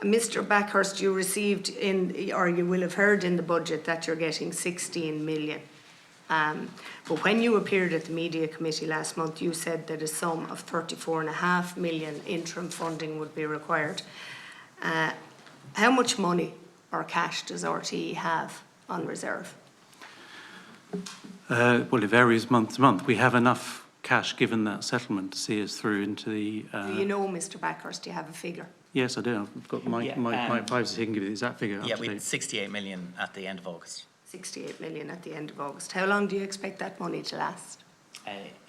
Mr. Bakhurst, you received or you will have heard in the budget that you're getting 16 million. But when you appeared at the media committee last month, you said that a sum of 34.5 million interim funding would be required. How much money or cash does RTE have on reserve? Well, it varies month to month. We have enough cash, given that settlement, to see us through into the... Do you know, Mr. Bakhurst, do you have a figure? Yes, I do. I've got Mike Pipes, he can give you the exact figure. Yeah, we had 68 million at the end of August. 68 million at the end of August. How long do you expect that money to last?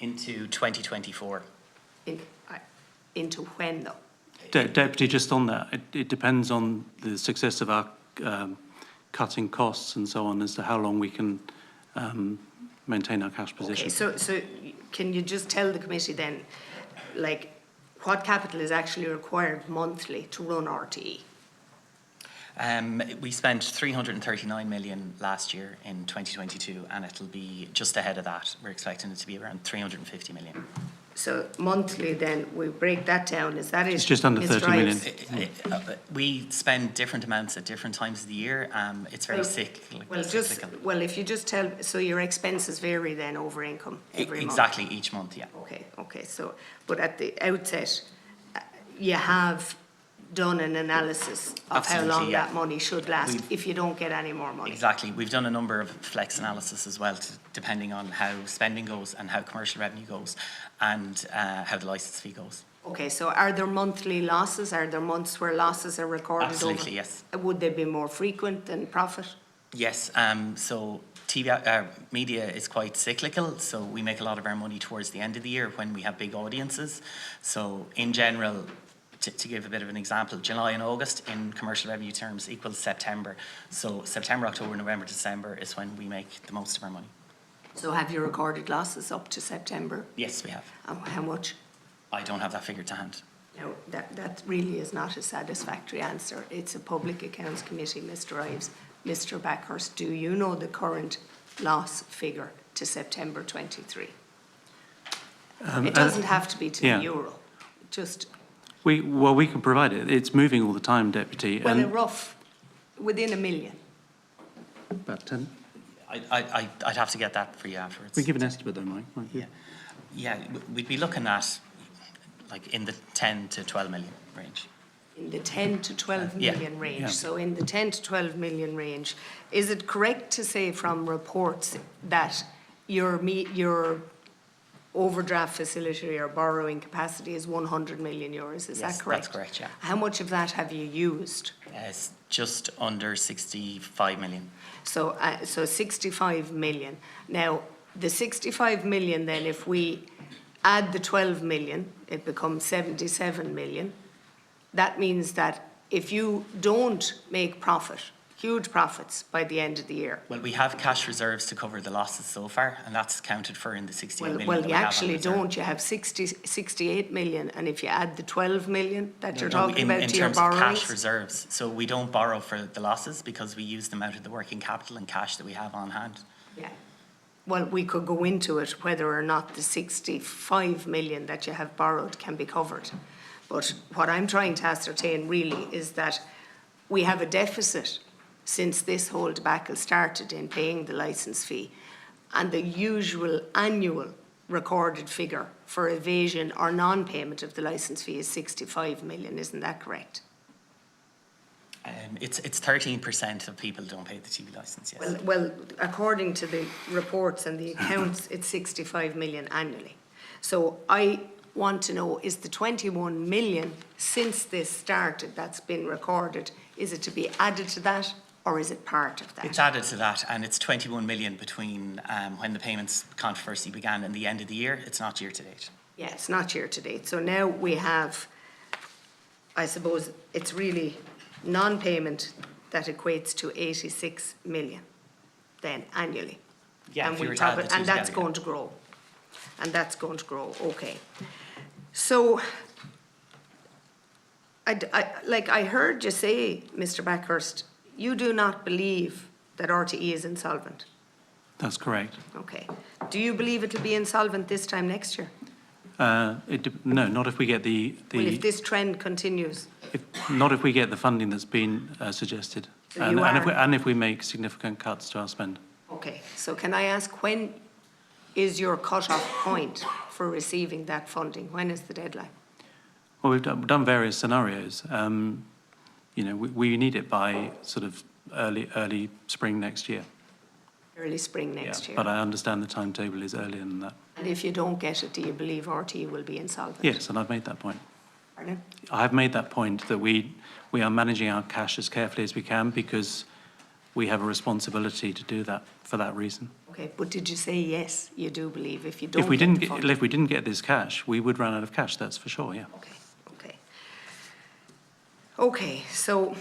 Into 2024. Into when, though? Deputy, just on that, it depends on the success of our cutting costs and so on as to how long we can maintain our cash position. Okay, so can you just tell the committee then, like, what capital is actually required monthly to run RTE? We spent 339 million last year in 2022, and it'll be just ahead of that. We're expecting it to be around 350 million. So monthly then, we break that down, is that it? It's just under 30 million. We spend different amounts at different times of the year. It's very cyclical. Well, if you just tell, so your expenses vary then over income every month? Exactly, each month, yeah. Okay, so, but at the outset, you have done an analysis of Absolutely, how long yeah. that money should last if you don't get any more money. Exactly. We've done a number of flex analysis as well, depending on how spending goes and how commercial revenue goes and how the licence fee goes. Okay, so are there monthly losses? Are there months where losses are recorded? Absolutely, yes. Would they be more frequent than profit? Yes. So media is quite cyclical, so we make a lot of our money towards the end of the year when we have big audiences. So in general, to give a bit of an example, July and August in commercial revenue terms equals September. So September, October, November, December is when we make the most of our money. So have you recorded losses up to September? Yes, we have. And how much? I don't have that figure to hand. No, that really is not a satisfactory answer. It's a Public Accounts Committee, Mr. Ives. Mr. Bakhurst, do you know the current loss figure to September 23? It doesn't have to be to the euro, just... We can provide it. It's moving all the time, Deputy. Well, a rough, within a million. About 10. I'd have to get that for you afterwards. We give an estimate though, Mike. Yeah, we'd be looking at like in the 10 to 12 million range. In the 10 to 12 million range. Yeah. So in the 10 to 12 million range, is it correct to say from reports that your overdraft facility or borrowing capacity is 100 million euros? Is that correct? That's correct, yeah. How much of that have you used? It's just under 65 million. So 65 million. Now, the 65 million then, if we add the 12 million, it becomes 77 million. That means that if you don't make huge profits by the end of the year. Well, we have cash reserves to cover the losses so far, and that's accounted for in the 68 million. Well, you actually don't. You have 68 million, and if you add the 12 million that you're talking about to your borrowings. In terms of cash reserves, so we don't borrow for the losses because we use them out of the working capital and cash that we have on hand. Yeah. Well, we could go into it whether or not the 65 million that you have borrowed can be covered. But what I'm trying to ascertain really is that we have a deficit since this whole debacle started in paying the licence fee, and the usual annual recorded figure for evasion or non-payment of the licence fee is 65 million, isn't that correct? It's 13% of people don't pay the TV licence, yes. Well, according to the reports and the accounts, it's 65 million annually. So I want to know, is the 21 million since this started that's been recorded, is it to be added to that or is it part of that? It's added to that, and it's 21 million between when the payments controversy began and the end of the year. It's not year to date. Yeah, it's not year to date. So now we have, I suppose it's really non-payment that equates to 86 million then annually. Yeah, and, if you were to add the two and that's together, going to grow. And that's going to grow, okay. So, I heard you say, Mr. Bakhurst, you do not believe that RTE is insolvent. That's correct. Okay. Do you believe it will be insolvent this time next year? No, not if we get the... Well, if this trend continues. Not if we get the funding that's been suggested, So you are- and if we make significant cuts to our spend. Okay, so can I ask, when is your cut-off point for receiving that funding? When is the deadline? Well, we've done various scenarios. You know, we need it by sort of early spring next year. Early spring next Yeah, year? but I understand the timetable is earlier than that. And if you don't get it, do you believe RTE will be insolvent? Yes, and I've made that point. Pardon? I have made that point that we are managing our cash as carefully as we can because we have a responsibility to do that for that reason. Okay, but did you say yes, you do believe if you don't If we get didn't the funding? if we didn't get this cash, we would run out of cash, that's for sure, yeah. Okay, so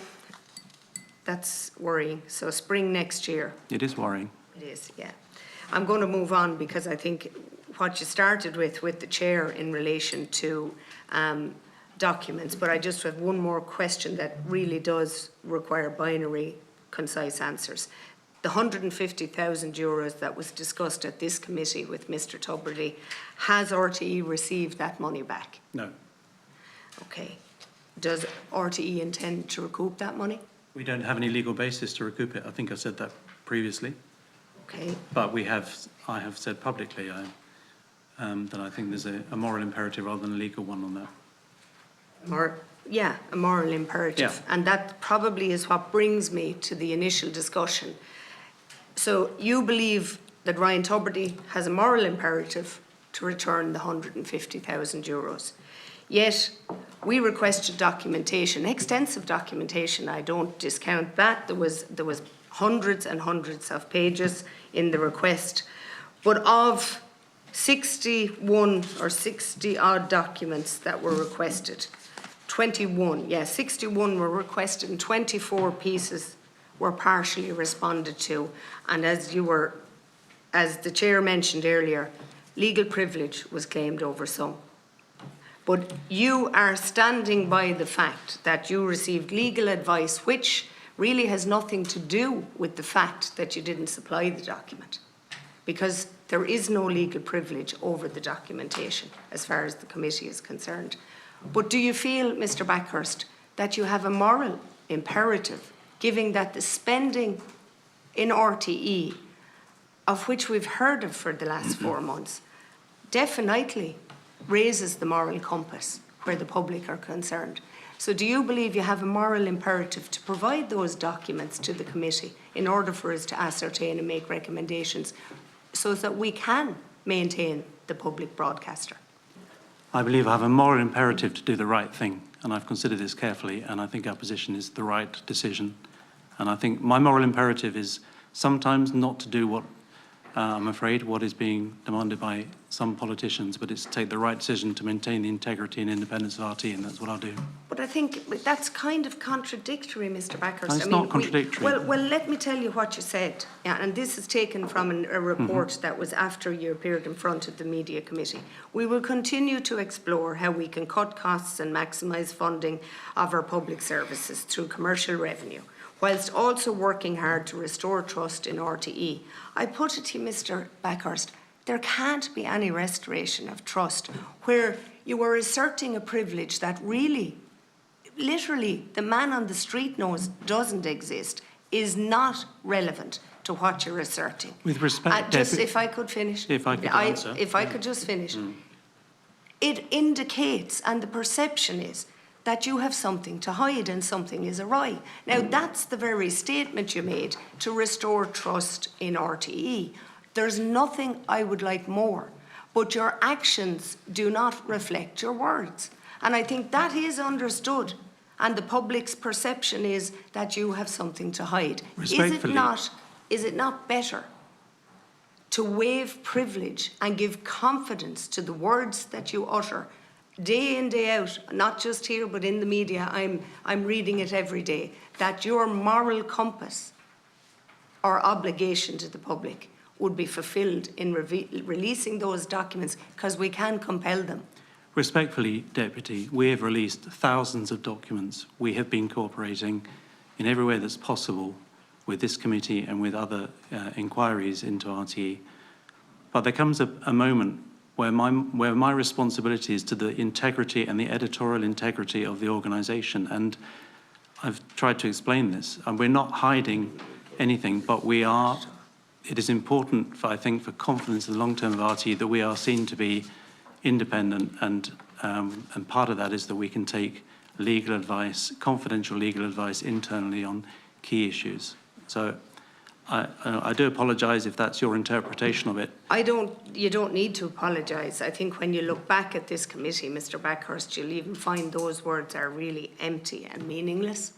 that's worrying. So spring next year. It is worrying. It is, yeah. I'm going to move on because I think what you started with the chair in relation to documents, but I just have one more question that really does require binary, concise answers. The €150,000 that was discussed at this committee with Mr. Tubridy, has RTE received that money back? No. Okay. Does RTE intend to recoup that money? We don't have any legal basis to recoup it. I think I said that previously. Okay. But I have said publicly that I think there's a moral imperative rather than a legal one on that. A moral imperative. Yeah. And that probably is what brings me to the initial discussion. So you believe that Ryan Tubridy has a moral imperative to return the €150,000. Yet we requested documentation, extensive documentation. I don't discount that. There was hundreds and hundreds of pages in the request. But of 61 or 60 odd documents that were requested, 61 were requested and 24 pieces were partially responded to. And as the chair mentioned earlier, legal privilege was claimed over some. But you are standing by the fact that you received legal advice which really has nothing to do with the fact that you didn't supply the document, because there is no legal privilege over the documentation as far as the committee is concerned. But do you feel, Mr. Bakhurst, that you have a moral imperative, given that the spending in RTE, of which we've heard of for the last 4 months, definitely raises the moral compass where the public are concerned? So do you believe you have a moral imperative to provide those documents to the committee in order for us to ascertain and make recommendations so that we can maintain the public broadcaster? I believe I have a moral imperative to do the right thing, and I've considered this carefully, and I think our position is the right decision. And I think my moral imperative is sometimes not to do what I'm afraid what is being demanded by some politicians, but it's to take the right decision to maintain the integrity and independence of RT, and that's what I'll do. But I think that's kind of contradictory, Mr. Bakhurst. It's not contradictory. Well, let me tell you what you said. Yeah, and this is taken from a report that was after you appeared in front of the Media Committee. We will continue to explore how we can cut costs and maximise funding of our public services through commercial revenue, whilst also working hard to restore trust in RTE. I put it to you, Mr. Bakhurst, there can't be any restoration of trust where you are asserting a privilege that really, literally, the man on the street knows doesn't exist, is not relevant to what you're asserting. With respect, just if I could finish. If I could answer. If I could just finish. It indicates, and the perception is, that you have something to hide and something is awry. Now, that's the very statement you made to restore trust in RTE. There's nothing I would like more, but your actions do not reflect your words. And I think that is understood, and the public's perception is that you have something to hide. Respectfully. Is it not better to waive privilege and give confidence to the words that you utter day in, day out, not just here, but in the media? I'm reading it every day, that your moral compass or obligation to the public would be fulfilled in releasing those documents, because we can compel them. Respectfully, Deputy, we have released thousands of documents. We have been cooperating in every way that's possible with this committee and with other inquiries into RTE. But there comes a moment where my responsibility is to the integrity and the editorial integrity of the organisation. And I've tried to explain this, and we're not hiding anything, but it is important, I think, for confidence in the long term of RTE that we are seen to be independent, and part of that is that we can take legal advice, confidential legal advice internally on key issues. So I do apologise if that's your interpretation of it. You don't need to apologise. I think when you look back at this committee, Mr. Bakhurst, you'll even find those words are really empty and meaningless.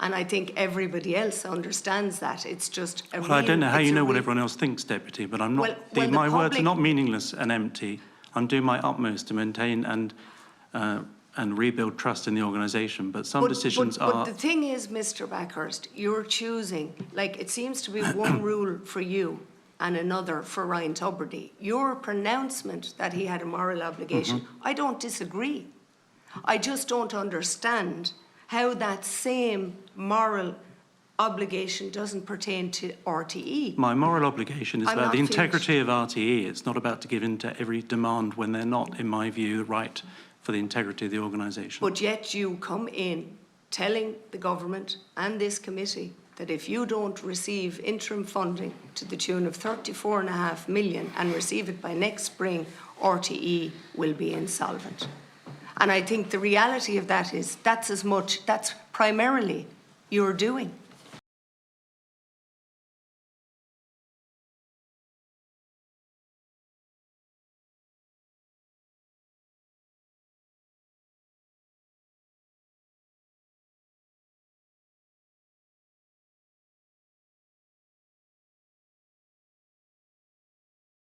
And I think everybody else understands that. It's just a Well, I don't know how you know what everyone else thinks, Deputy, but I'm not. My words are not meaningless and empty. I'm doing my utmost to maintain and rebuild trust in the organisation, but some decisions are... But the thing is, Mr. Bakhurst, you're choosing, like, it seems to be one rule for you and another for Ryan Tubridy. Your pronouncement that he had a moral obligation, I don't disagree. I just don't understand how that same moral obligation doesn't pertain to RTE. My moral obligation is about the integrity of RTE. It's not about to give in to every demand when they're not, in my view, right for the integrity of the organisation. But yet you come in telling the government and this committee that if you don't receive interim funding to the tune of 34.5 million and receive it by next spring, RTE will be insolvent. And I think the reality of that is that's primarily you're doing.